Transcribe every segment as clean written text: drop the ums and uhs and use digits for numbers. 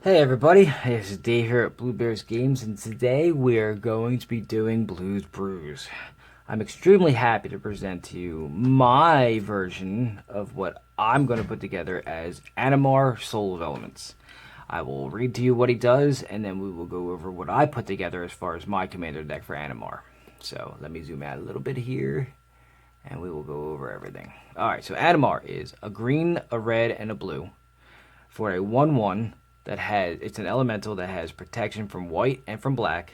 Hey everybody, this is Dave here at Blue Bears Games, and today we're going to be doing Blues Brews. I'm extremely happy to present to you my version of what I'm going to put together as Animar Soul of Elements. I will read to you what he does, and then we will go over what I put together as far as my commander deck for Animar. So let me zoom out a little bit here, and we will go over everything. Alright, so Animar is a green, a red, and a blue for a 1/1 that has it's an elemental that has protection from white and from black.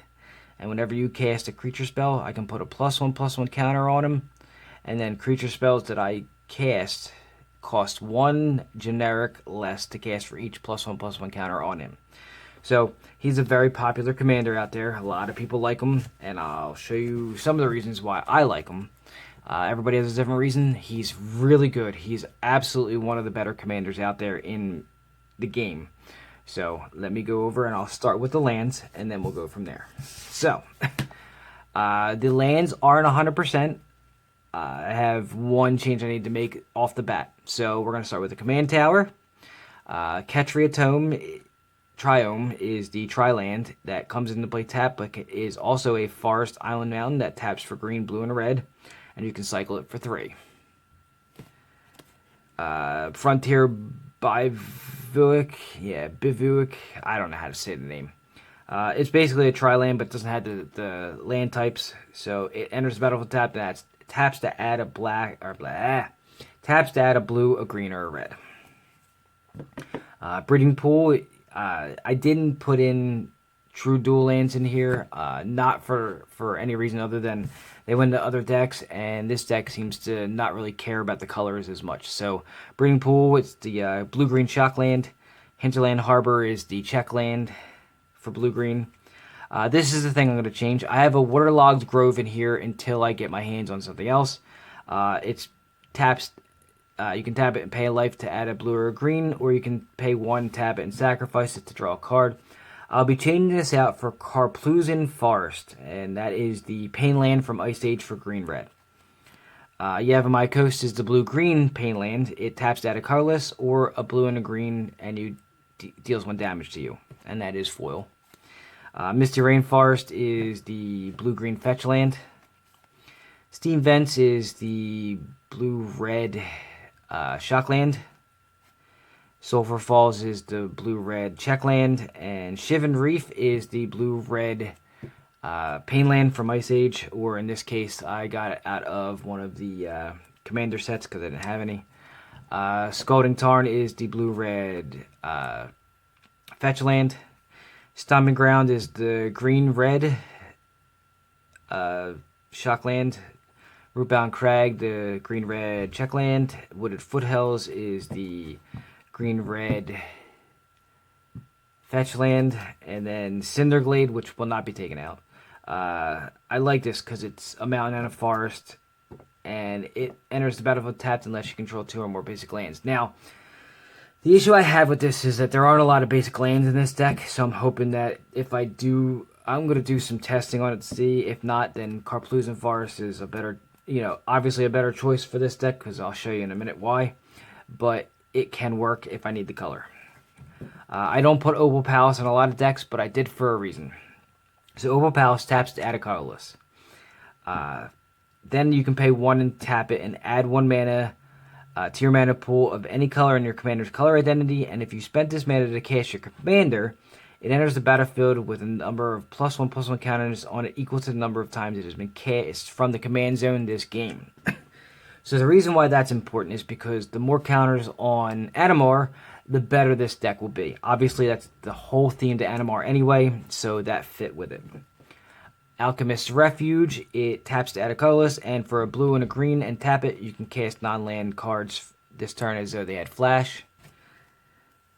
And whenever you cast a creature spell, I can put a +1/+1 counter on him. And then creature spells that I cast cost one generic less to cast for each +1/+1 counter on him. So he's a very popular commander out there. A lot of people like him, and I'll show you some of the reasons why I like him. Everybody has a different reason. He's really good. He's absolutely one of the better commanders out there in the game. So let me go over and I'll start with the lands and then we'll go from there. So the lands aren't 100%. I have one change I need to make off the bat. So we're going to start with the command tower. Ketria Triome is the tri-land that comes into play tap, but is also a forest island mountain that taps for green, blue, and red. And you can cycle it for 3. Frontier Bivouac, I don't know how to say the name. It's basically a tri-land, but doesn't have the land types. So it enters the battlefield tapped, and it taps to add a taps to add a blue, a green, or a red. Breeding pool. I didn't put in true dual lands in here, not for any reason other than they went to other decks, and this deck seems to not really care about the colors as much. So Breeding Pool, it's the blue-green shockland. Hinterland Harbor is the check land for blue-green. This is the thing I'm going to change. I have a Waterlogged Grove in here until I get my hands on something else. It's taps. You can tap it and pay a life to add a blue or a green, or you can pay 1, tap it, and sacrifice it to draw a card. I'll be changing this out for Karplusan Forest, and that is the pain land from Ice Age for green-red. Yavimaya Coast is the blue-green pain land. It taps to add a colorless or a blue and a green, and you deals 1 damage to you, and that is foil. Misty Rainforest is the blue-green fetch land. Steam Vents is the blue-red shockland. Sulphur Falls is the blue-red checkland, and Shivan Reef is the blue-red Painland from Ice Age, or in this case, I got it out of one of the commander sets because I didn't have any. Scalding Tarn is the blue-red Fetchland. Stomping Ground is the green-red Shockland. Rootbound Crag, the green-red checkland. Wooded Foothills is the green-red Fetchland, and then Cinderglade, which will not be taken out. I like this because it's a mountain and a forest, and it enters the battlefield tapped unless you control 2 or more basic lands. Now, the issue I have with this is that there aren't a lot of basic lands in this deck, so I'm hoping that if I do, I'm going to do some testing on it to see. If not, then Karplusan Forest is a better, obviously a better choice for this deck, because I'll show you in a minute why. But it can work if I need the color. I don't put Opal Palace in a lot of decks, but I did for a reason. So Opal Palace taps to add a colorless. Then you can pay 1 and tap it and add 1 mana to your mana pool of any color in your commander's color identity. And if you spent this mana to cast your commander, it enters the battlefield with a number of +1/+1 counters on it equal to the number of times it has been cast from the command zone this game. So the reason why that's important is because the more counters on Animar, the better this deck will be. Obviously, that's the whole theme to Animar anyway, so that fit with it. Alchemist's Refuge, it taps to add a colorless, and for a blue and a green and tap it, you can cast non-land cards this turn as though they had flash.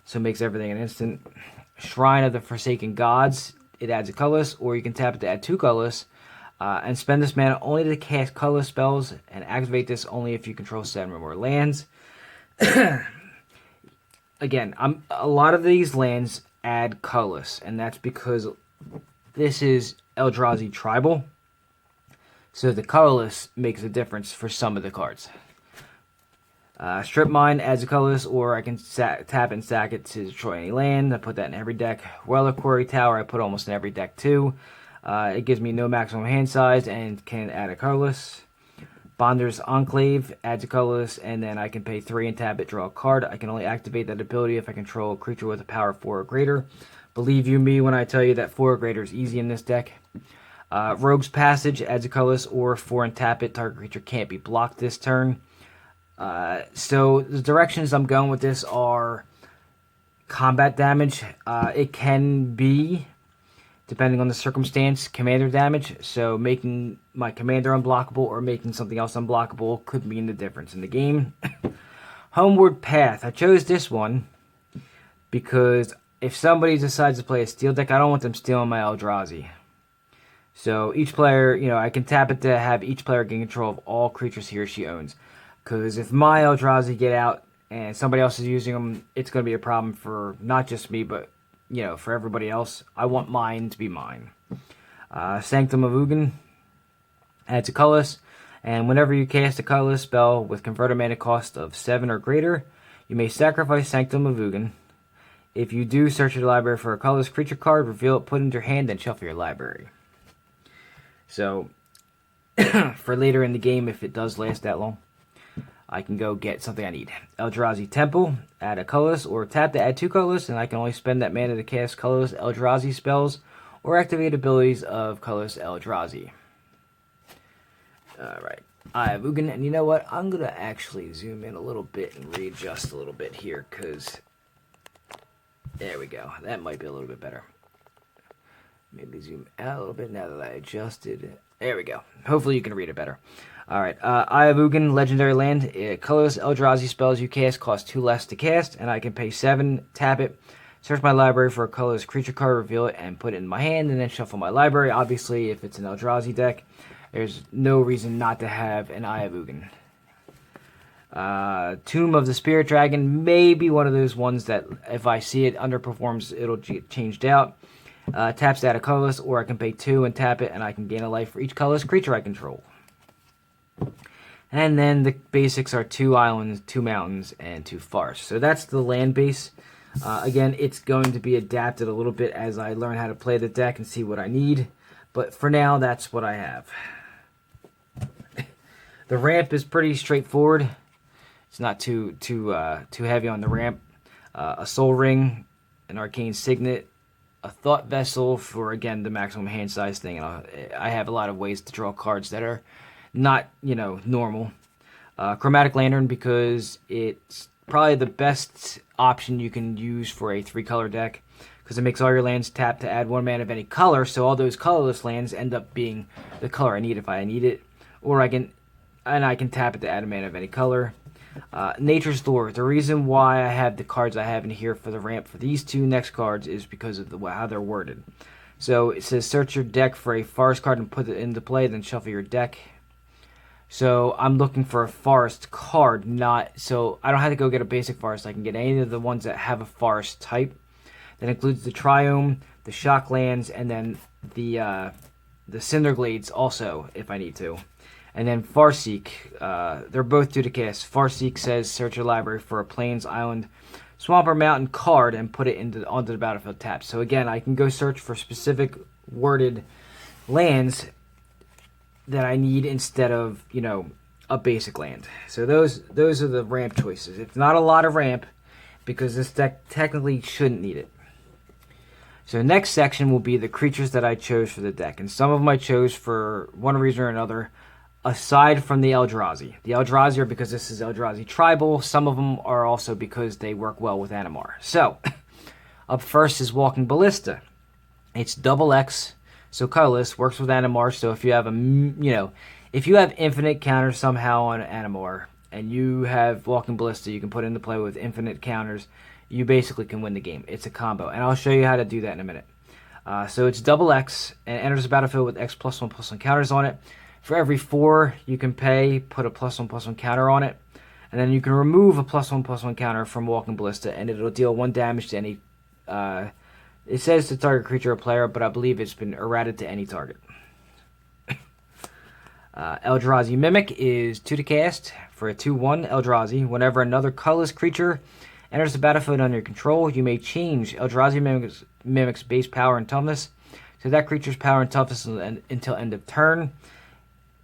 So it makes everything an instant. Shrine of the Forsaken Gods, it adds a colorless, or you can tap it to add 2 colorless. And spend this mana only to cast colorless spells, and activate this only if you control 7 or more lands. Again, a lot of these lands add colorless, and that's because this is Eldrazi Tribal. So the colorless makes a difference for some of the cards. Strip Mine adds a colorless, or I can tap and sack it to destroy any land. I put that in every deck. Weller Quarry Tower I put almost in every deck too. It gives me no maximum hand size and can add a colorless. Bonder's Enclave adds a colorless, and then I can pay 3 and tap it, draw a card. I can only activate that ability if I control a creature with a power 4 or greater. Believe you me when I tell you that 4 or greater is easy in this deck. Rogue's Passage adds a colorless, or 4 and tap it. Target creature can't be blocked this turn. So the directions I'm going with this are combat damage. It can be, depending on the circumstance, commander damage. So making my commander unblockable or making something else unblockable could mean the difference in the game. Homeward Path. I chose this one because if somebody decides to play a steel deck, I don't want them stealing my Eldrazi. So each player, I can tap it to have each player gain control of all creatures he or she owns. Because if my Eldrazi get out and somebody else is using them, it's going to be a problem for not just me, but for everybody else. I want mine to be mine. Sanctum of Ugin adds a colorless, and whenever you cast a colorless spell with converted mana cost of 7 or greater, you may sacrifice Sanctum of Ugin. If you do, search your library for a colorless creature card, reveal it, put it into your hand, then shuffle your library. So, for later in the game, if it does last that long, I can go get something I need. Eldrazi Temple, add a colorless, or tap to add 2 colorless, and I can only spend that mana to cast colorless Eldrazi spells or activate abilities of colorless Eldrazi. Alright, I have Ugin, and you know what? I'm going to actually zoom in a little bit and readjust a little bit here, because there we go. That might be a little bit better. Maybe zoom out a little bit now that I adjusted it. There we go. Hopefully you can read it better. Alright, Eye of Ugin, Legendary Land. Colorless Eldrazi spells you cast cost 2 less to cast, and I can pay 7, tap it, search my library for a colorless creature card, reveal it, and put it in my hand, and then shuffle my library. Obviously, if it's an Eldrazi deck, there's no reason not to have an Eye of Ugin. Tomb of the Spirit Dragon may be one of those ones that if I see it underperforms, it'll get changed out. Taps to add a colorless, or I can pay 2 and tap it, and I can gain a life for each colorless creature I control. And then the basics are 2 islands, 2 mountains, and 2 forests. So that's the land base. Again, it's going to be adapted a little bit as I learn how to play the deck and see what I need. But for now, that's what I have. The ramp is pretty straightforward. It's not too heavy on the ramp. A Soul Ring, an Arcane Signet, a Thought Vessel for, again, the maximum hand size thing. And I have a lot of ways to draw cards that are not, normal. Chromatic Lantern, because it's probably the best option you can use for a 3-color deck, because it makes all your lands tap to add 1 mana of any color, so all those colorless lands end up being the color I need if I need it, or I can tap it to add a mana of any color. Nature's Lore. The reason why I have the cards I have in here for the ramp for these 2 next cards is because of how they're worded. So it says search your deck for a forest card and put it into play, then shuffle your deck. So I'm looking for a forest card, so I don't have to go get a basic forest. I can get any of the ones that have a forest type. That includes the Triome, the Shocklands, and then the Cinderglades also, if I need to. And then Farseek, they're both 2 to cast. Farseek says search your library for a Plains, Island, Swamp, or Mountain card and put it onto the battlefield tap. So again, I can go search for specific worded lands that I need instead of, a basic land. So those are the ramp choices. It's not a lot of ramp because this deck technically shouldn't need it. So next section will be the creatures that I chose for the deck. And some of them I chose for one reason or another, aside from the Eldrazi. The Eldrazi are because this is Eldrazi Tribal. Some of them are also because they work well with Animar. So, up first is Walking Ballista. It's double X. So colorless, works with Animar. So if you have if you have infinite counters somehow on Animar and you have Walking Ballista, you can put into play with infinite counters. You basically can win the game. It's a combo, and I'll show you how to do that in a minute. So it's double X and enters the battlefield with X +1/+1 counters on it. For every 4 you can pay, put a +1/+1 counter on it, and then you can remove a +1/+1 counter from Walking Ballista, and it'll deal 1 damage to any. It says to target creature or player, but I believe it's been errated to any target. Eldrazi Mimic is 2 to cast for a 2/1 Eldrazi. Whenever another colorless creature enters the battlefield under your control, you may change Eldrazi Mimic's base power and toughness to that creature's power and toughness until end of turn.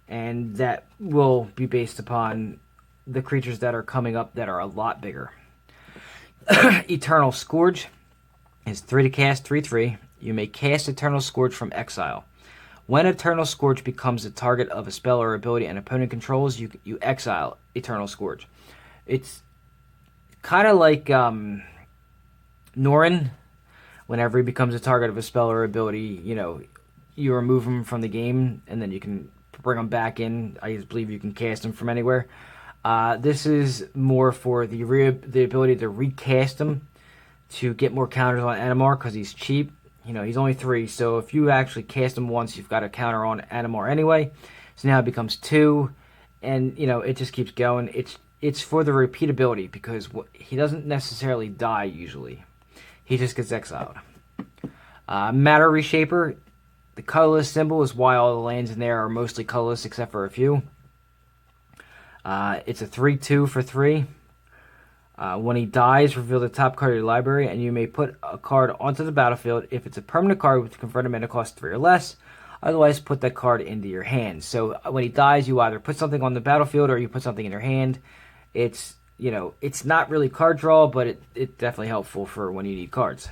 And that will be based upon the creatures that are coming up that are a lot bigger. Eternal Scourge is 3 to cast, 3/3. You may cast Eternal Scourge from exile. When Eternal Scourge becomes the target of a spell or ability an opponent controls, you exile Eternal Scourge. It's kind of like Norin. Whenever he becomes a target of a spell or ability, you remove him from the game, and then you can bring him back in. I believe you can cast him from anywhere. This is more for the ability to recast him to get more counters on Animar because he's cheap. He's only 3, so if you actually cast him once, you've got a counter on Animar anyway. So now it becomes 2, and it just keeps going. It's for the repeatability because he doesn't necessarily die usually. He just gets exiled. Matter Reshaper, the colorless symbol is why all the lands in there are mostly colorless except for a few. It's a 3/2 for 3. When he dies, reveal the top card of your library, and you may put a card onto the battlefield if it's a permanent card with converted mana cost 3 or less. Otherwise, put that card into your hand. So when he dies, you either put something on the battlefield or you put something in your hand. It's not really card draw, but it's definitely helpful for when you need cards.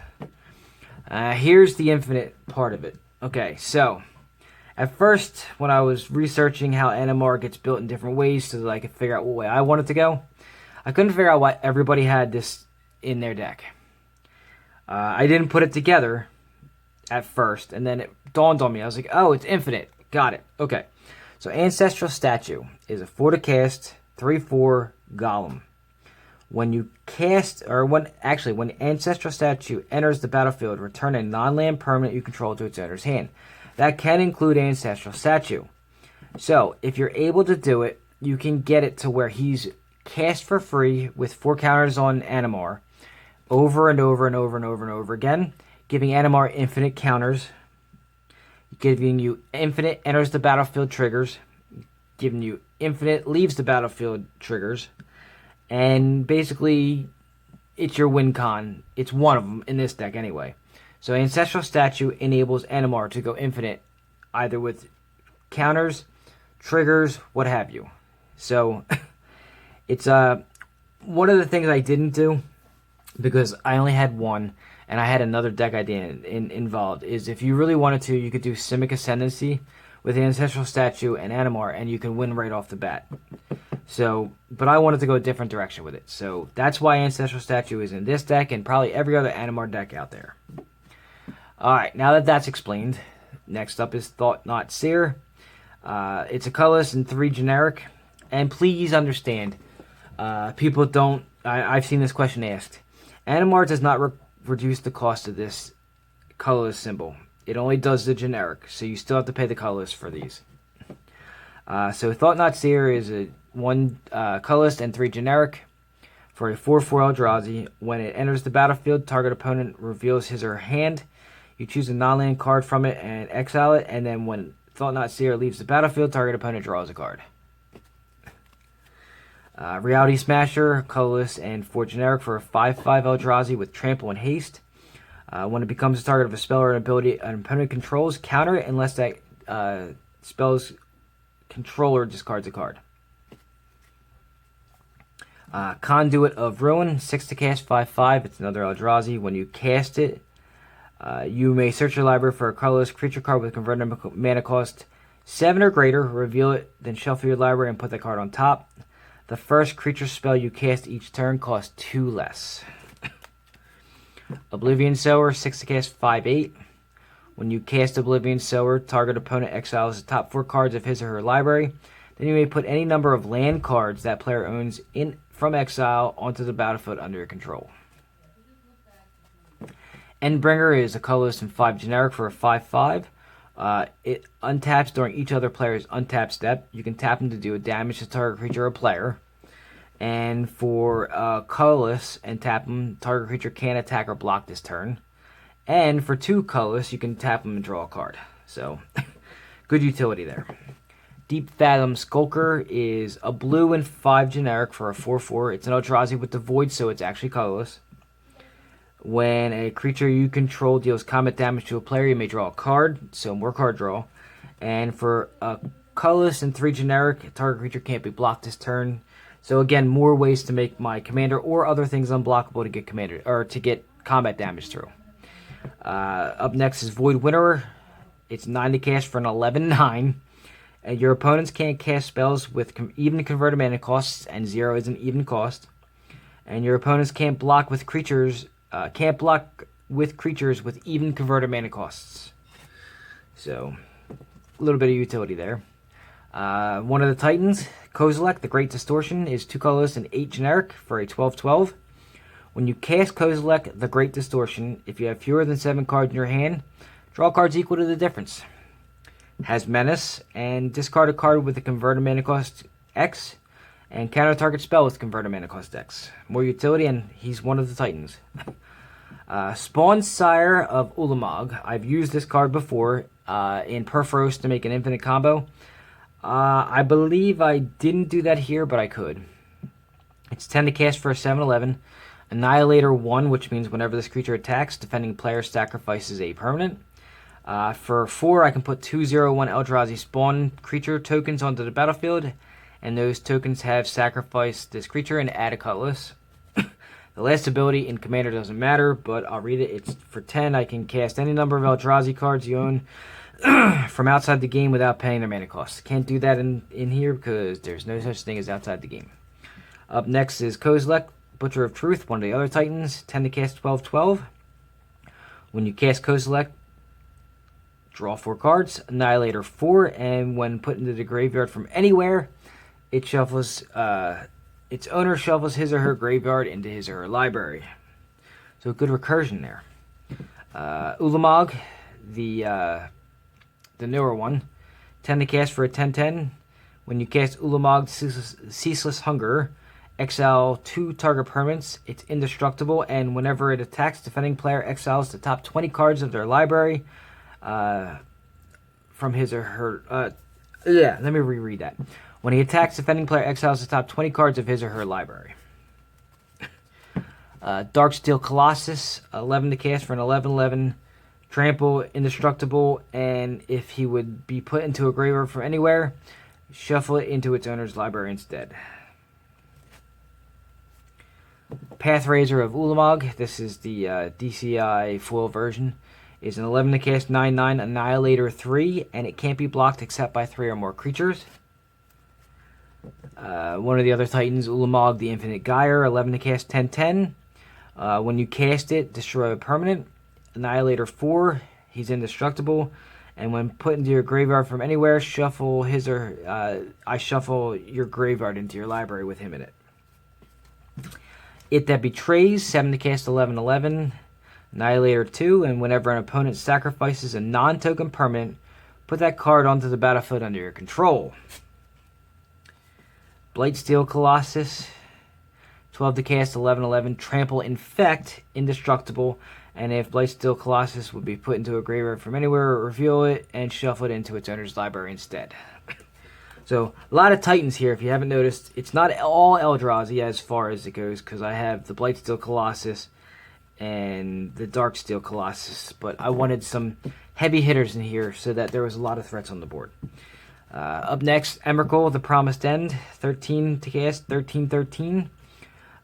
Here's the infinite part of it. Okay, so at first, when I was researching how Animar gets built in different ways so that I could figure out what way I wanted to go, I couldn't figure out why everybody had this in their deck. I didn't put it together at first, and then it dawned on me. I was like, oh, it's infinite. Got it. Okay. So Ancestral Statue is a 4 to cast, 3/4 Golem. When Ancestral Statue enters the battlefield, return a non-land permanent you control to its owner's hand. That can include Ancestral Statue. So, if you're able to do it, you can get it to where he's cast for free with 4 counters on Animar over and over and over and over and over again, giving Animar infinite counters, giving you infinite enters the battlefield triggers, giving you infinite leaves the battlefield triggers, and basically it's your win con. It's one of them in this deck anyway. So Ancestral Statue enables Animar to go infinite either with counters, triggers, what have you. So it's one of the things I didn't do because I only had one and I had another deck idea involved is if you really wanted to, you could do Simic Ascendancy with Ancestral Statue and Animar and you can win right off the bat. So, but I wanted to go a different direction with it. So that's why Ancestral Statue is in this deck and probably every other Animar deck out there. Alright, now that that's explained, next up is Thought Not Seer. It's a colorless and 3 generic. And please understand, people don't... I've seen this question asked. Animar does not reduce the cost of this colorless symbol. It only does the generic, so you still have to pay the colorless for these. So Thought Not Seer is a 1 colorless and 3 generic for a 4/4 Eldrazi. When it enters the battlefield, target opponent reveals his or her hand. You choose a non-land card from it and exile it, and then when Thought Not Seer leaves the battlefield, target opponent draws a card. Reality Smasher, colorless and 4 generic for a 5/5 Eldrazi with trample and haste. When it becomes the target of a spell or an ability an opponent controls, counter it unless that spell's controller discards a card. Conduit of Ruin, 6 to cast, 5/5. It's another Eldrazi. When you cast it, you may search your library for a colorless creature card with converted mana cost 7 or greater. Reveal it, then shuffle your library and put that card on top. The first creature spell you cast each turn costs 2 less. Oblivion Sower, 6 to cast, 5/8. When you cast Oblivion Sower, target opponent exiles the top 4 cards of his or her library. Then you may put any number of land cards that player owns from exile onto the battlefield under your control. Endbringer is a colorless and 5 generic for a 5/5. It untaps during each other player's untap step. You can tap him to do a damage to target creature or player. And for colorless and tap him, target creature can't attack or block this turn. And for 2 colorless, you can tap him and draw a card. So, good utility there. Deep Fathom Skulker is a blue and 5 generic for a 4/4. It's an Eldrazi with the Void, so it's actually colorless. When a creature you control deals combat damage to a player, you may draw a card, so more card draw. And for a colorless and 3 generic, target creature can't be blocked this turn. So again, more ways to make my commander or other things unblockable to get commander or to get combat damage through. Up next is Void Winnower. It's 9 to cast for an 11/9. And your opponents can't cast spells with even converted mana costs, and 0 is an even cost. And your opponents can't block with creatures. Can't block with creatures with even converted mana costs. So, a little bit of utility there. One of the Titans, Kozilek, the Great Distortion, is 2 colorless and 8 generic for a 12/12. When you cast Kozilek, the Great Distortion, if you have fewer than 7 cards in your hand, draw cards equal to the difference. Has Menace, and discard a card with a converted mana cost X, and counter target spell with converted mana cost X. More utility, and he's one of the Titans. Spawn Sire of Ulamog. I've used this card before in Perforos to make an infinite combo. I believe I didn't do that here, but I could. It's 10 to cast for a 7/11. Annihilator 1, which means whenever this creature attacks, defending player sacrifices a permanent. For 4, I can put 2/0/1 Eldrazi spawn creature tokens onto the battlefield, and those tokens have sacrificed this creature and add a colorless. The last ability in Commander doesn't matter, but I'll read it. It's for 10, I can cast any number of Eldrazi cards you own from outside the game without paying their mana costs. Can't do that in here because there's no such thing as outside the game. Up next is Kozilek, Butcher of Truth, one of the other Titans, 10 to cast 12/12. When you cast Kozilek, draw 4 cards, Annihilator 4, and when put into the graveyard from anywhere, it shuffles. Its owner shuffles his or her graveyard into his or her library. So good recursion there. Ulamog, the newer one, 10 to cast for a 10/10. When you cast Ulamog, Ceaseless Hunger, exile 2 target permanents. It's indestructible, and whenever it attacks, defending player exiles the top 20 cards of their library from his or her. Let me reread that. When he attacks, defending player exiles the top 20 cards of his or her library. Darksteel Colossus, 11 to cast for an 11/11. Trample, indestructible, and if he would be put into a graveyard from anywhere, shuffle it into its owner's library instead. Pathraiser of Ulamog, this is the DCI foil version, is an 11 to cast 9/9 Annihilator 3, and it can't be blocked except by 3 or more creatures. One of the other Titans, Ulamog, the Infinite Gyre, 11 to cast 10/10. When you cast it, destroy a permanent. Annihilator 4, he's indestructible, and when put into your graveyard from anywhere, shuffle his or I shuffle your graveyard into your library with him in it. It That Betrays, 7 to cast 11/11. Annihilator 2, and whenever an opponent sacrifices a non-token permanent, put that card onto the battlefield under your control. Blightsteel Colossus, 12 to cast 11/11. Trample, Infect, indestructible, and if Blightsteel Colossus would be put into a graveyard from anywhere, reveal it and shuffle it into its owner's library instead. So, a lot of Titans here, if you haven't noticed. It's not all Eldrazi as far as it goes, because I have the Blightsteel Colossus and the Darksteel Colossus, but I wanted some heavy hitters in here so that there was a lot of threats on the board. Up next, Emrakul, the Promised End, 13 to cast, 13/13.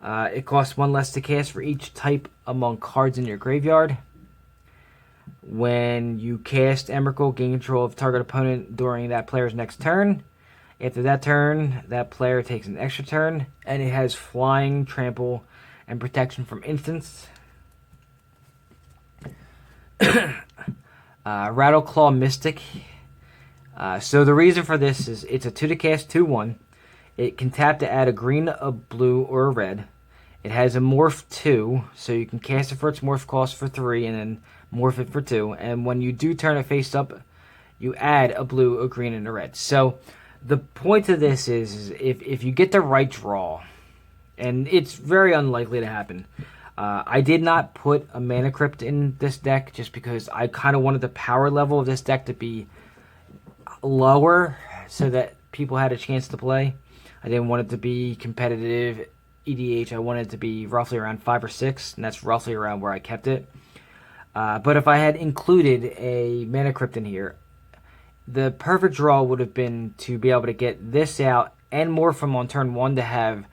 It costs 1 less to cast for each type among cards in your graveyard. When you cast Emrakul, gain control of target opponent during that player's next turn. After that turn, that player takes an extra turn, and it has flying, trample, and protection from instants. Rattleclaw Mystic. So the reason for this is it's a 2 to cast 2/1. It can tap to add a green, a blue, or a red. It has a morph 2, so you can cast it for its morph cost for 3 and then morph it for 2. And when you do turn it face up, you add a blue, a green, and a red. So the point of this is if you get the right draw, and it's very unlikely to happen. I did not put a Mana Crypt in this deck just because I kind of wanted the power level of this deck to be lower so that people had a chance to play. I didn't want it to be competitive EDH. I wanted it to be roughly around 5 or 6, and that's roughly around where I kept it. But if I had included a Mana Crypt in here, the perfect draw would have been to be able to get this out and more from on turn 1 to have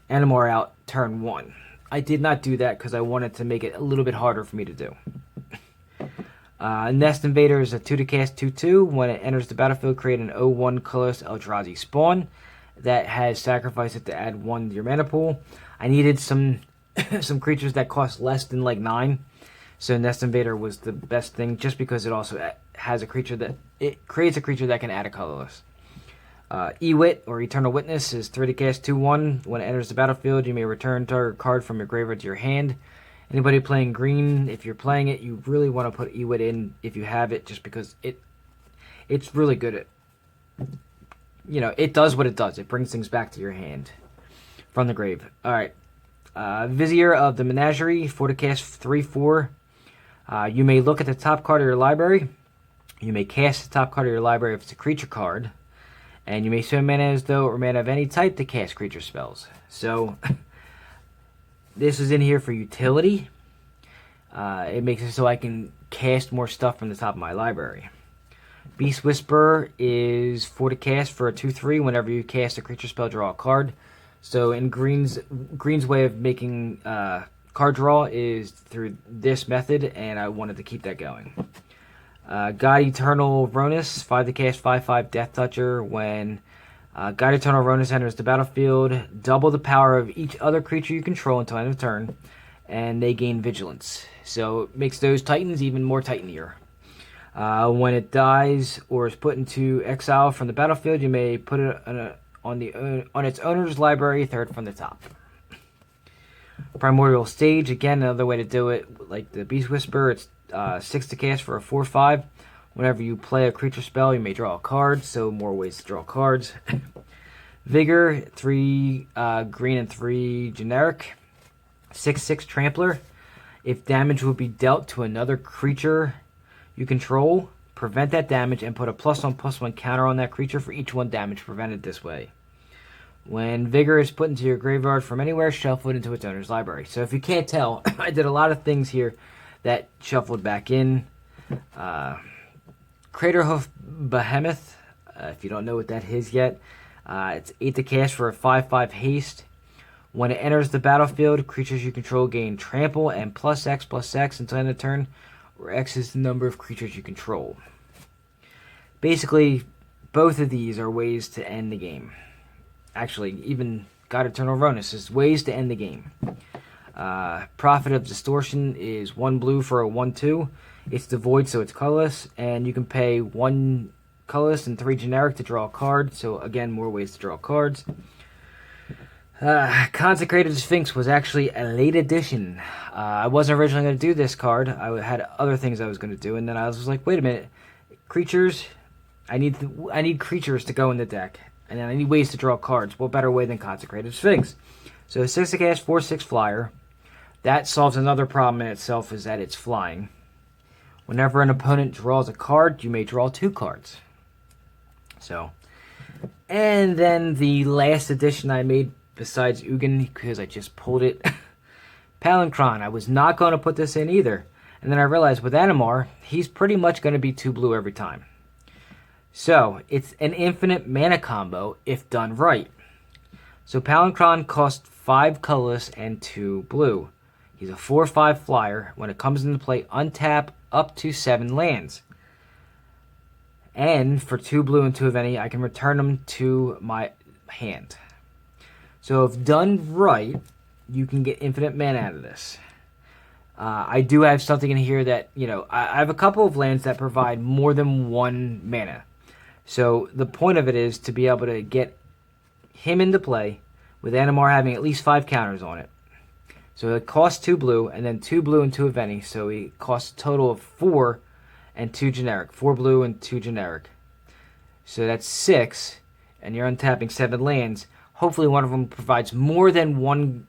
Animar out turn 1. I did not do that because I wanted to make it a little bit harder for me to do. Nest Invader is a 2 to cast 2/2. When it enters the battlefield, create an 0/1 colorless Eldrazi spawn that has sacrificed it to add 1 to your mana pool. I needed some some creatures that cost less than like 9. So Nest Invader was the best thing just because it also has a creature that it creates a creature that can add a colorless. Ewit or Eternal Witness is 3 to cast 2/1. When it enters the battlefield, you may return target card from your graveyard to your hand. Anybody playing green, if you're playing it, you really want to put Ewit in if you have it, just because it's really good at, it does what it does. It brings things back to your hand from the grave. All right. Vizier of the Menagerie, 4 to cast 3/4. You may look at the top card of your library. You may cast the top card of your library if it's a creature card. And you may spend mana as though or mana of any type to cast creature spells. So this is in here for utility. It makes it so I can cast more stuff from the top of my library. Beast Whisperer is 4 to cast for a 2/3. Whenever you cast a creature spell, draw a card. So in Green's way of making card draw is through this method, and I wanted to keep that going. God Eternal Ronus, 5 to cast 5/5 Death Toucher. When God Eternal Ronus enters the battlefield, double the power of each other creature you control until end of turn, and they gain Vigilance. So it makes those Titans even more Titanier. When it dies or is put into exile from the battlefield, you may put it on its owner's library, 3rd from the top. Primordial Stage, again, another way to do it, like the Beast Whisperer, it's 6 to cast for a 4/5. Whenever you play a creature spell, you may draw a card, so more ways to draw cards. Vigor, 3 green and 3 generic. 6/6 Trampler. If damage would be dealt to another creature you control, prevent that damage and put a +1/+1 counter on that creature for each 1 damage prevented this way. When Vigor is put into your graveyard from anywhere, shuffle it into its owner's library. So if you can't tell, I did a lot of things here that shuffled back in. Craterhoof Behemoth, if you don't know what that is yet, it's 8 to cast for a 5/5 haste. When it enters the battlefield, creatures you control gain trample and +X/+X until end of turn, where X is the number of creatures you control. Basically, both of these are ways to end the game. Actually, even God Eternal Ronus is ways to end the game. Prophet of Distortion is 1 blue for a 1/2. It's devoid, so it's colorless, and you can pay 1 colorless and 3 generic to draw a card. So again, more ways to draw cards. Consecrated Sphinx was actually a late addition. I wasn't originally going to do this card. I had other things I was going to do, and then I was like, wait a minute, creatures. I need creatures to go in the deck, and then I need ways to draw cards. What better way than Consecrated Sphinx? So 6 to cast, 4/6 flyer. That solves another problem in itself, is that it's flying. Whenever an opponent draws a card, you may draw 2 cards. So, and then the last addition I made, besides Ugin, because I just pulled it, Palinchron. I was not going to put this in either. And then I realized with Animar, he's pretty much going to be 2 blue every time. So, it's an infinite mana combo if done right. So Palinchron costs 5 colorless and 2 blue. He's a 4/5 flyer. When it comes into play, untap up to 7 lands. And for 2 blue and 2 of any, I can return them to my hand. So if done right, you can get infinite mana out of this. I do have something in here that, I have a couple of lands that provide more than 1 mana. So the point of it is to be able to get him into play with Animar having at least 5 counters on it. So it costs 2 blue, and then 2 blue and 2 of any. So it costs a total of 4 and 2 generic. 4 blue and 2 generic. So that's 6, and you're untapping 7 lands. Hopefully one of them provides more than one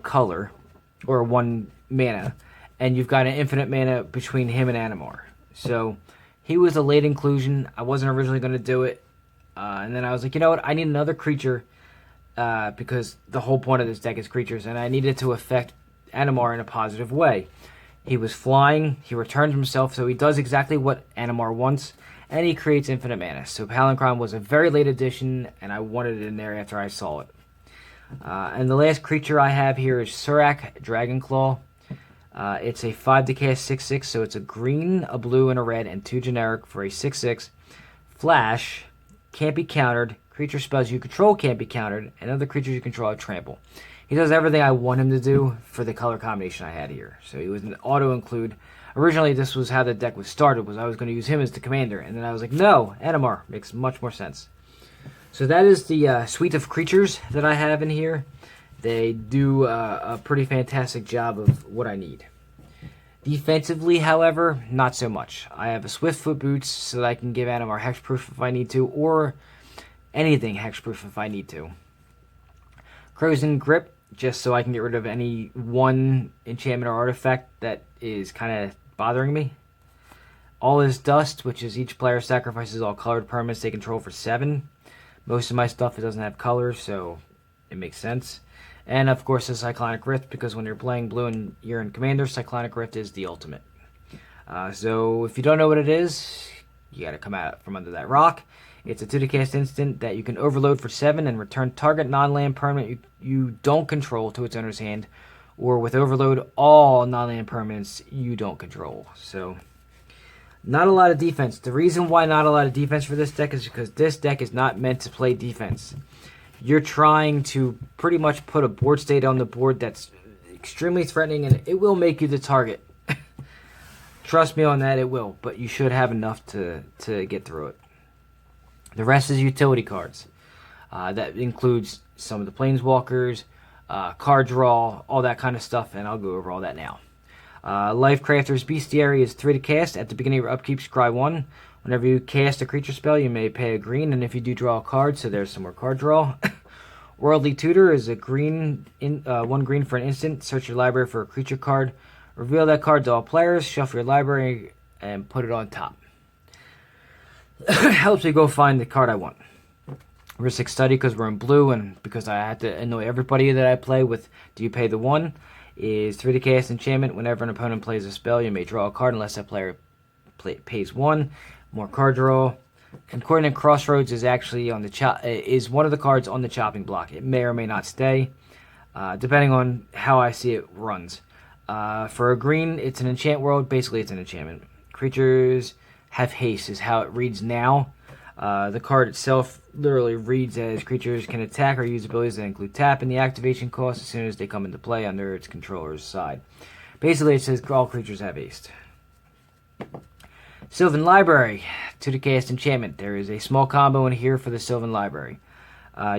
color or 1 mana, and you've got an infinite mana between him and Animar. So He was a late inclusion. I wasn't originally going to do it. And then I was like, you know what? I need another creature because the whole point of this deck is creatures, and I needed to affect Animar in a positive way. He was flying, he returns himself, so he does exactly what Animar wants, and he creates infinite mana. So Palinchron was a very late addition, and I wanted it in there after I saw it. And the last creature I have here is Surak Dragonclaw. It's a 5 to cast 6/6, so it's a green, a blue, and a red, and 2 generic for a 6/6. Flash, can't be countered, creature spells you control can't be countered, and other creatures you control have trample. He does everything I want him to do for the color combination I had here. So he was an auto-include. Originally, this was how the deck was started, was I was going to use him as the commander. And then I was like, no, Animar makes much more sense. So that is the suite of creatures that I have in here. They do a pretty fantastic job of what I need. Defensively, however, not so much. I have a Swiftfoot Boots so that I can give Animar Hexproof if I need to, or anything Hexproof if I need to. Frozen Grip, just so I can get rid of any one enchantment or artifact that is kind of bothering me. All is Dust, which is each player sacrifices all colored permanents they control for 7. Most of my stuff, it doesn't have colors, so it makes sense. And of course the Cyclonic Rift, because when you're playing blue and you're in Commander, Cyclonic Rift is the ultimate. So if you don't know what it is, you gotta come out from under that rock. It's a 2 to cast instant that you can overload for 7 and return target non-land permanent you don't control to its owner's hand, or with overload all non-land permanents you don't control. So not a lot of defense. The reason why not a lot of defense for this deck is because this deck is not meant to play defense. You're trying to pretty much put a board state on the board that's extremely threatening, and it will make you the target. Trust me on that, it will, but you should have enough to get through it. The rest is utility cards. That includes some of the Planeswalkers, card draw, all that kind of stuff, and I'll go over all that now. Lifecrafter's Bestiary is 3 to cast. At the beginning of your upkeep, scry 1. Whenever you cast a creature spell, you may pay a green, and if you do draw a card, so there's some more card draw. Worldly Tutor is a green, 1 green for an instant. Search your library for a creature card. Reveal that card to all players. Shuffle your library and put it on top. Helps me go find the card I want. Ristic Study, because we're in blue and because I have to annoy everybody that I play with. Do you pay the 1? Is 3 to cast enchantment. Whenever an opponent plays a spell, you may draw a card unless that player pays 1. More card draw. Concordant Crossroads is actually on the is one of the cards on the chopping block. It may or may not stay, depending on how I see it runs. For a green, it's an enchant world. Basically, it's an enchantment. Creatures have haste is how it reads now. The card itself literally reads as creatures can attack or use abilities that include tap and the activation cost as soon as they come into play under its controller's side. Basically, it says all creatures have haste. Sylvan Library, 2 to cast enchantment. There is a small combo in here for the Sylvan Library.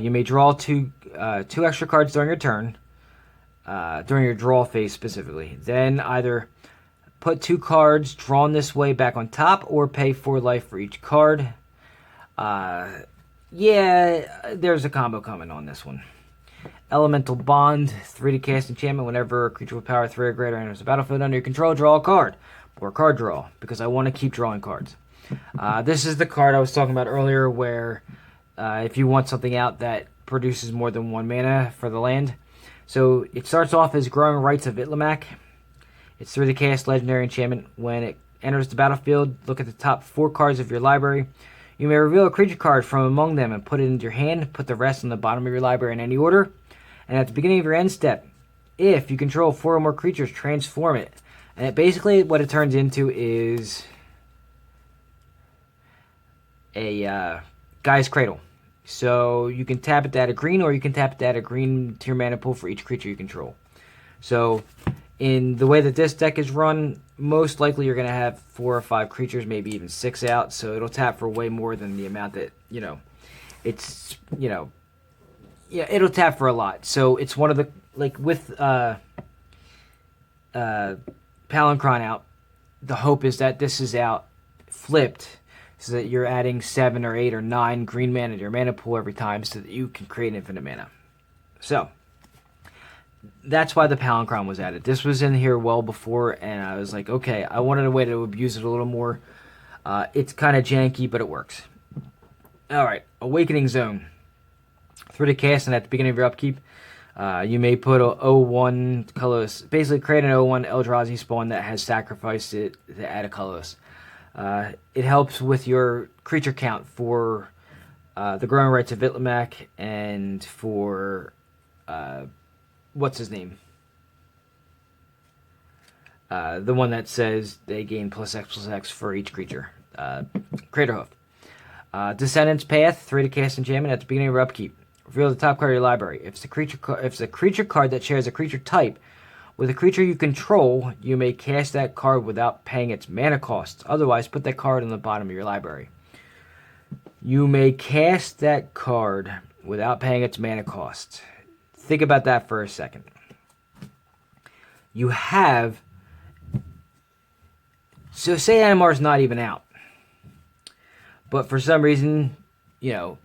You may draw two extra cards during your turn, during your draw phase specifically. Then either put 2 cards drawn this way back on top, or pay 4 life for each card. Yeah, there's a combo coming on this one. Elemental Bond, 3 to cast enchantment. Whenever a creature with power 3 or greater enters the battlefield under your control, draw a card. Or card draw, because I want to keep drawing cards. This is the card I was talking about earlier where if you want something out that produces more than 1 mana for the land. So it starts off as Growing Rights of Itlimak. It's 3 to cast legendary enchantment. When it enters the battlefield, look at the top 4 cards of your library. You may reveal a creature card from among them and put it into your hand. Put the rest on the bottom of your library in any order. And at the beginning of your end step, if you control 4 or more creatures, transform it. And basically what it turns into is a Guy's Cradle. So you can tap it to add a green, or you can tap it to add a green to your mana pool for each creature you control. So in the way that this deck is run, most likely you're going to have 4 or 5 creatures, maybe even 6 out. So it'll tap for way more than the amount that, it's, yeah, it'll tap for a lot. So it's one of the, like with Palinchron out, the hope is that this is out flipped so that you're adding 7 or 8 or 9 green mana to your mana pool every time so that you can create infinite mana. So that's why the Palinchron was added. This was in here well before, and I was like, okay, I wanted a way to abuse it a little more. It's kind of janky, but it works. Alright, Awakening Zone. Through the cast and at the beginning of your upkeep, you may put a 0/1 colorless. Basically, create an 0/1 Eldrazi spawn that has sacrificed it to add a colorless. It helps with your creature count for the Growing Rights of Itlimak and for what's his name? The one that says they gain +X/+X for each creature. Craterhoof. Descendant's Path, 3 to cast enchantment at the beginning of your upkeep. Reveal the top card of your library. If it's a creature card that shares a creature type with a creature you control, you may cast that card without paying its mana cost. Otherwise, put that card on the bottom of your library. You may cast that card without paying its mana cost. Think about that for a second. You have... So say Animar's not even out. But for some reason, you know,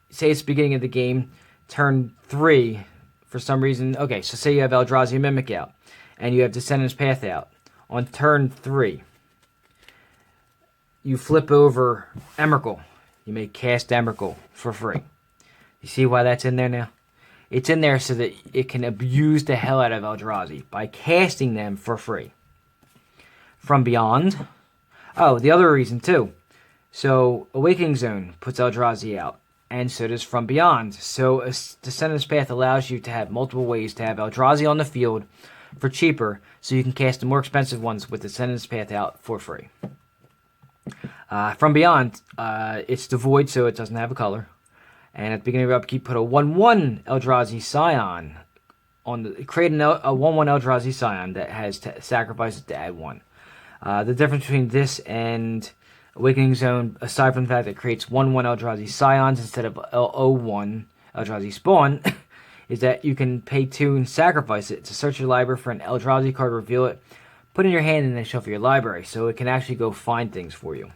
say it's the beginning of the game, turn 3, for some reason, okay, so say you have Eldrazi Mimic out, and you have Descendant's Path out. On turn 3, you flip over Emrakul. You may cast Emrakul for free. You see why that's in there now? It's in there so that it can abuse the hell out of Eldrazi by casting them for free. From Beyond. Oh, the other reason too. So, Awakening Zone puts Eldrazi out, and so does From Beyond. So, Descendant's Path allows you to have multiple ways to have Eldrazi on the field for cheaper, so you can cast the more expensive ones with Descendant's Path out for free. From Beyond, it's devoid, so it doesn't have a color. And at the beginning of your upkeep, put a 1/1 Eldrazi Scion on the... Create a 1/1 Eldrazi Scion that has sacrifice it to add 1. The difference between this and Awakening Zone, aside from the fact that it creates 1/1 Eldrazi Scions instead of 0/1 Eldrazi Spawn, is that you can pay 2 and sacrifice it to search your library for an Eldrazi card, reveal it, put it in your hand, and then shuffle your library, so it can actually go find things for you.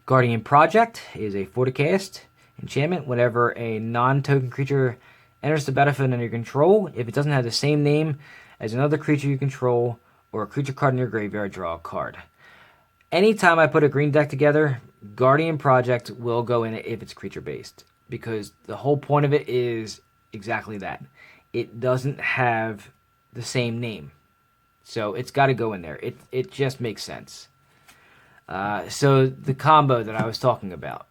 Guardian Project is a 4 to cast enchantment. Whenever a non-token creature enters the battlefield under your control, if it doesn't have the same name as another creature you control or a creature card in your graveyard, draw a card. Anytime I put a green deck together, Guardian Project will go in it if it's creature-based. Because the whole point of it is exactly that. It doesn't have the same name. So it's got to go in there. It just makes sense. So the combo that I was talking about.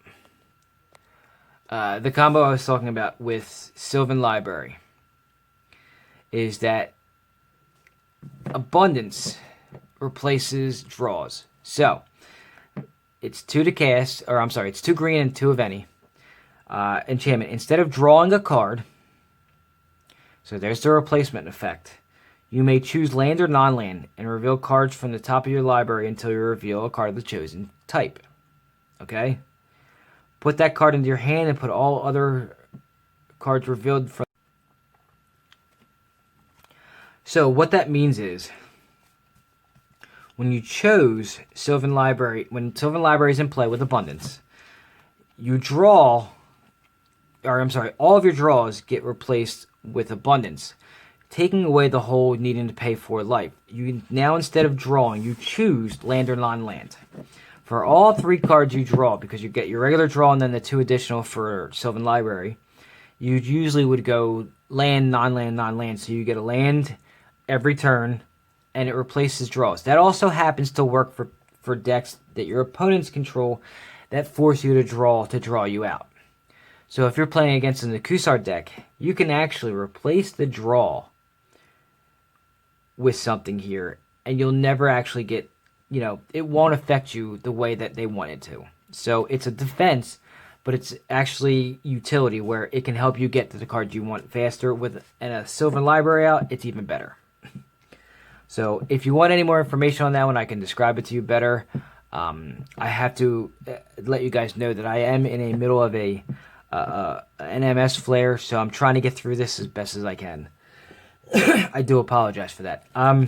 With Sylvan Library is that Abundance replaces draws. So, it's 2 to cast, or I'm sorry, it's 2 green and 2 of any. Enchantment. Instead of drawing a card, so there's the replacement effect, you may choose land or non-land and reveal cards from the top of your library until you reveal a card of the chosen type. Okay? Put that card into your hand and put all other cards revealed from... So, what that means is, when you chose Sylvan Library, when Sylvan Library is in play with Abundance, you draw, or I'm sorry, all of your draws get replaced with Abundance, taking away the whole needing to pay for life. You now, instead of drawing, you choose land or non-land. For all 3 cards you draw, because you get your regular draw and then the 2 additional for Sylvan Library, you usually would go land, non-land, non-land, so you get a land every turn, and it replaces draws. That also happens to work for decks that your opponents control that force you to draw you out. So if you're playing against an Akusar deck, you can actually replace the draw with something here, and you'll never actually get, you know, it won't affect you the way that they want it to. So it's a defense, but it's actually utility where it can help you get to the cards you want faster. With a Sylvan Library out, it's even better. So if you want any more information on that one, I can describe it to you better. I have to let you guys know that I am in the middle of an MS flare, so I'm trying to get through this as best as I can. I do apologize for that. All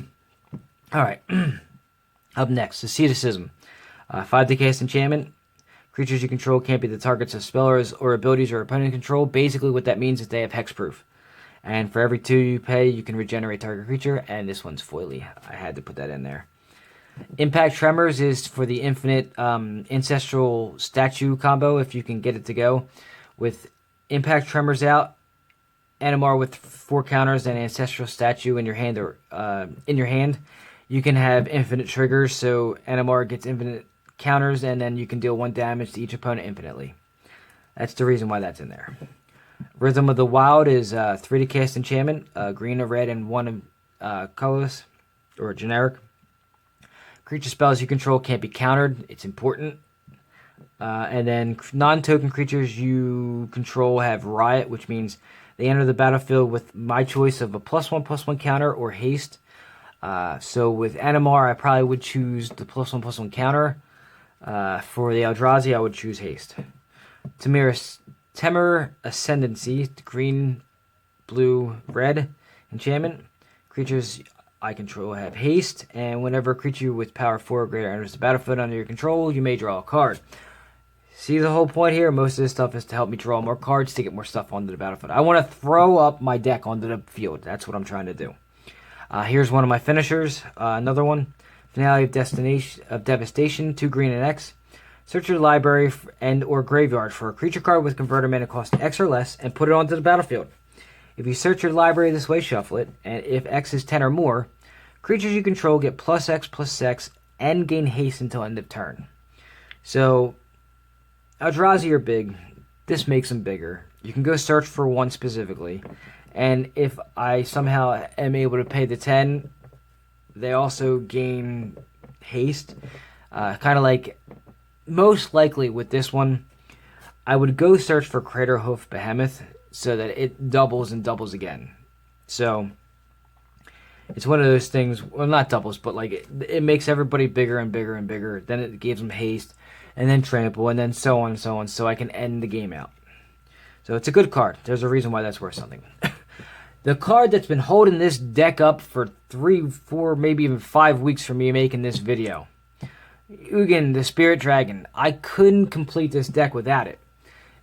right. Up next, Asceticism. 5 to cast enchantment. Creatures you control can't be the targets of spellers or abilities your opponent control. Basically, what that means is they have hexproof. And for every 2 you pay, you can regenerate target creature. And this one's foily. I had to put that in there. Impact Tremors is for the infinite ancestral statue combo, if you can get it to go. With Impact Tremors out, Animar with 4 counters and ancestral statue in your hand, or you can have infinite triggers. So Animar gets infinite counters, and then you can deal 1 damage to each opponent infinitely. That's the reason why that's in there. Rhythm of the Wild is 3 to cast enchantment, green, a red, and 1 colorless or generic. Creature spells you control can't be countered. It's important. And then non-token creatures you control have Riot, which means they enter the battlefield with my choice of a +1/+1 counter or haste. So with Animar, I probably would choose the +1/+1 counter. For the Eldrazi, I would choose haste. Temur Ascendancy, green, blue, red enchantment. Creatures I control have haste, and whenever a creature with power 4 or greater enters the battlefield under your control, you may draw a card. See the whole point here? Most of this stuff is to help me draw more cards to get more stuff onto the battlefield. I want to throw up my deck onto the field. That's what I'm trying to do. Here's one of my finishers. Another one. Finale of Devastation, 2 green and X. Search your library and or graveyard for a creature card with converter mana cost X or less and put it onto the battlefield. If you search your library this way, shuffle it, and if X is 10 or more, creatures you control get +X/+X and gain haste until end of turn. So, Eldrazi are big. This makes them bigger. You can go search for one specifically, and if I somehow am able to pay the 10, they also gain haste. Kind of like, most likely with this one, I would go search for Craterhoof Behemoth so that it doubles and doubles again. So it's one of those things, well, not doubles, but like it makes everybody bigger and bigger and bigger. Then it gives them haste, and then trample, and then so on and so on, so I can end the game out. So it's a good card. There's a reason why that's worth something. The card that's been holding this deck up for 3, 4, maybe even 5 weeks for me making this video. Ugin, the Spirit Dragon. I couldn't complete this deck without it.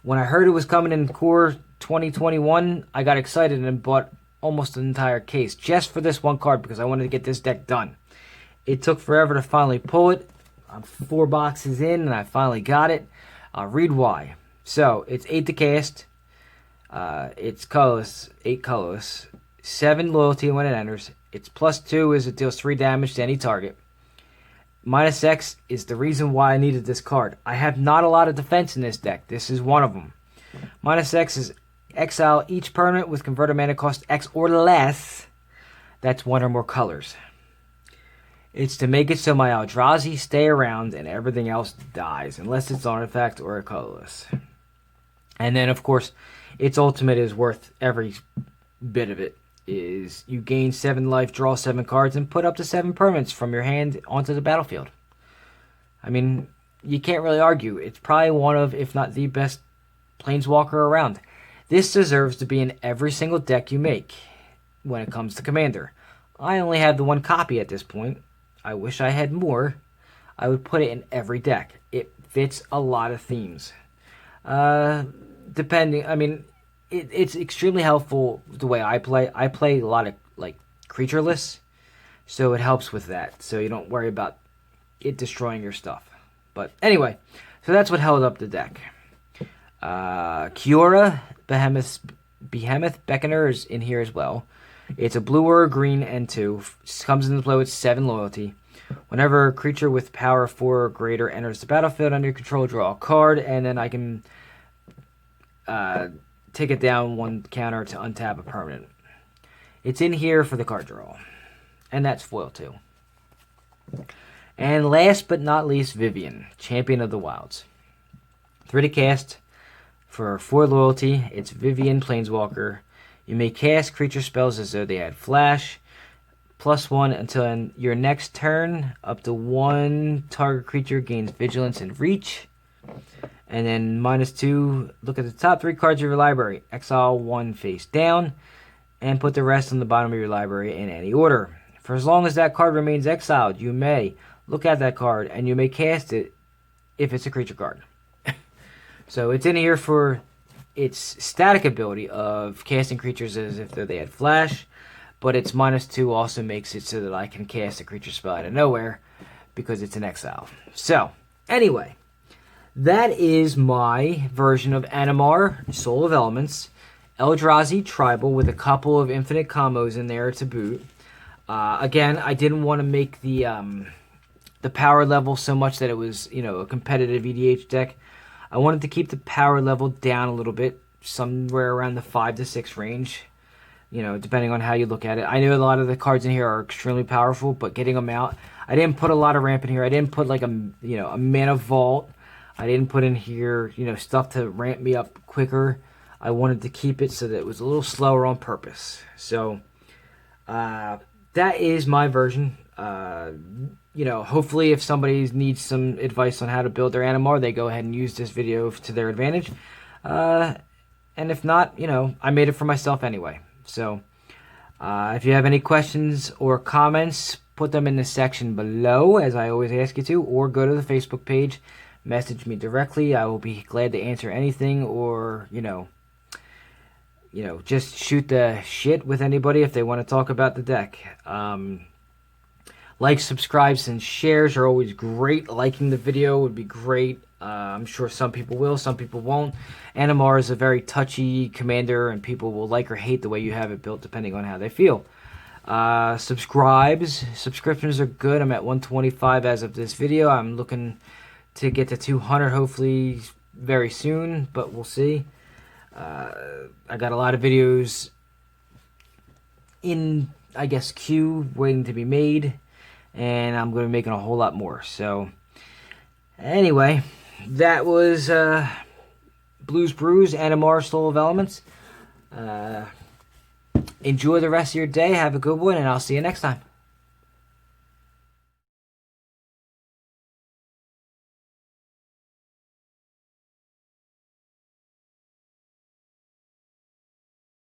When I heard it was coming in Core 2021, I got excited and bought almost an entire case just for this one card because I wanted to get this deck done. It took forever to finally pull it. I'm 4 boxes in and I finally got it. I'll read why. So, it's 8 to cast. It's colorless, 8 colorless, 7 loyalty when it enters. Its +2 is it deals 3 damage to any target. -X is the reason why I needed this card. I have not a lot of defense in this deck. This is one of them. -X is exile each permanent with converter mana cost X or less. That's 1 or more colors. It's to make it so my Eldrazi stay around and everything else dies, unless it's artifact or a colorless. And then, of course, its ultimate is worth every bit of it. Is you gain 7 life, draw 7 cards, and put up to 7 permanents from your hand onto the battlefield. I mean, you can't really argue. It's probably one of, if not the best Planeswalker around. This deserves to be in every single deck you make when it comes to Commander. I only have the 1 copy at this point. I wish I had more. I would put it in every deck. It fits a lot of themes. Depending, I mean, it's extremely helpful the way I play. I play a lot of like creature lists, so it helps with that. So you don't worry about it destroying your stuff. But anyway, so that's what held up the deck. Kiora Behemoth Beckoner is in here as well. It's a blue or a green and 2. Comes into play with 7 loyalty. Whenever a creature with power 4 or greater enters the battlefield under your control, draw a card, and then I can take it down 1 counter to untap a permanent. It's in here for the card draw. And that's foil too. And last but not least, Vivien, Champion of the Wilds. 3 to cast for 4 loyalty. It's Vivien Planeswalker. You may cast creature spells as though they had flash. +1 until your next turn. Up to 1 target creature gains vigilance and reach. And then -2, look at the top 3 cards of your library. Exile 1 face down. And put the rest on the bottom of your library in any order. For as long as that card remains exiled, you may look at that card and you may cast it if it's a creature card. So it's in here for its static ability of casting creatures as if they had flash. But its -2 also makes it so that I can cast a creature spell out of nowhere because it's an exile. So, anyway, that is my version of Animar, Soul of Elements, Eldrazi Tribal with a couple of infinite combos in there to boot. Again, I didn't want to make the power level so much that it was, a competitive EDH deck. I wanted to keep the power level down a little bit, somewhere around the 5 to 6 range, depending on how you look at it. I know a lot of the cards in here are extremely powerful, but getting them out, I didn't put a lot of ramp in here. I didn't put like a mana vault. I didn't put in here, stuff to ramp me up quicker. I wanted to keep it so that it was a little slower on purpose. So, that is my version. Hopefully if somebody needs some advice on how to build their Animar, they go ahead and use this video to their advantage. And if not, I made it for myself anyway. So, if you have any questions or comments, put them in the section below, as I always ask you to, or go to the Facebook page, message me directly. I will be glad to answer anything, or, just shoot the shit with anybody if they want to talk about the deck. Likes, subscribes, and shares are always great. Liking the video would be great. I'm sure some people will, some people won't. Animar is a very touchy commander, and people will like or hate the way you have it built depending on how they feel. Subscriptions are good. I'm at 125 as of this video. I'm looking to get to 200 hopefully very soon, but we'll see. I got a lot of videos in, I guess, queue waiting to be made, and I'm going to be making a whole lot more. So, anyway, that was Blues Brews, Animar, Soul of Elements. Enjoy the rest of your day. Have a good one, and I'll see you next time.